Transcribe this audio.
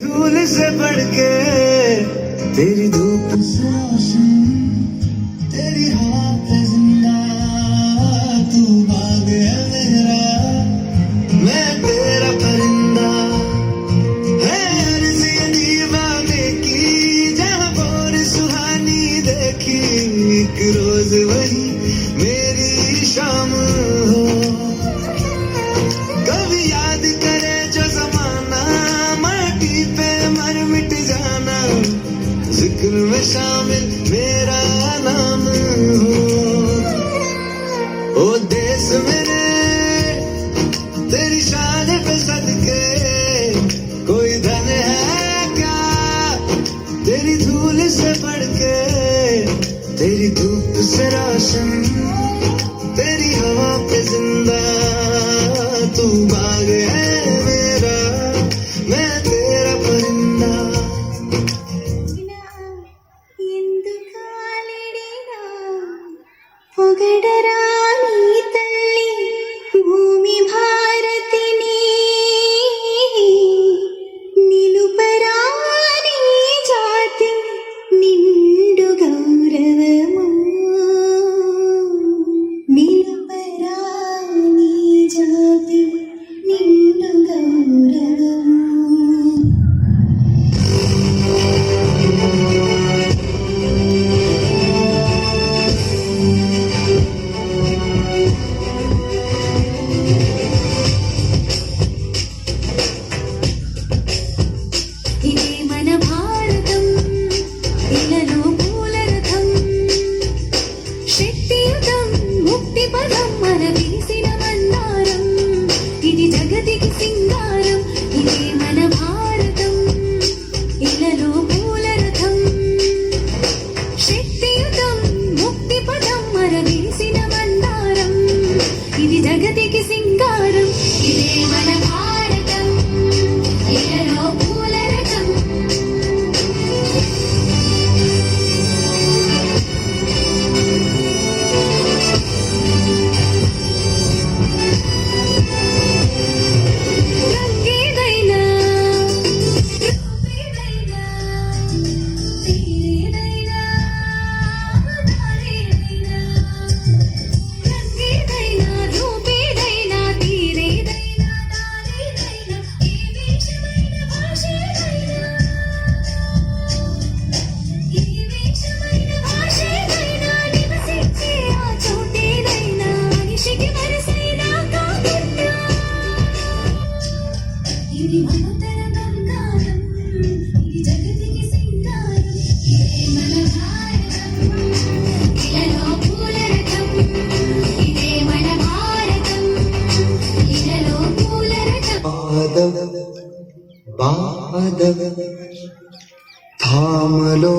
धूल से बढ़ के तेरी धूप से रोशन, तेरी हवा पे जिंदा तू बाग है मेरा, मैं तेरा परिंदा है। अर्ज़ी दीवाने की जहाँ बोर सुहानी देखी, एक रोज वही मेरी शाम हो। कभी याद करे जो जमाना, माटी पे मर मिट जाना, जिक्र में शामिल मेरा नाम हो। ओ देश मेरे तेरी शान पे सदके, कोई धन है क्या तेरी धूल से बढ़ के, तेरी धूप से रोशन, तेरी हवा पे जिंदा तू बाग है मेरा, मैं तेरा परिंदा। పొగడరాని తల్లి భూమి భారతిని, నిలుపరాని జాతి నిండు గౌరవము, నిలుపరాని జాతి నిండు గౌరవము। ఇదే మన భారతం, ఇలలో పూల రథం, శక్తియుతం ముక్తి పదం మన వీసిన మందారం, ఇది జగతికి సింగారం। ఇదే మన భారతం, ఇలలో పూల రథం, శక్తియుతం ముక్తి పదం మన వీసిన మందారం, ఇది జగతికి సింగారం। ఇదే మన భారతం, ఇలలో పూల రథం। రంగేదైనా రూపేదైనా తీరేదైనా దారేదైనా, రంగేదైనా రూపేదైనా తీరేదైనా దారేదైనా, ఏ వేషమైన భాషేదైనా, ఏ వేషమైన భాషేదైనా, నివసించే ఆ చోటేదైనా, మనిషికి మనసైనా కాకుండా, ఇది మనుతర బంగారం, ఇది జగతికి సింగారం। ఇదే మన భారతం, ఇలలో పూల రథం, ఇదే మన భారతం, ఇలలో పూల రథం। बादल बादल थाम लो।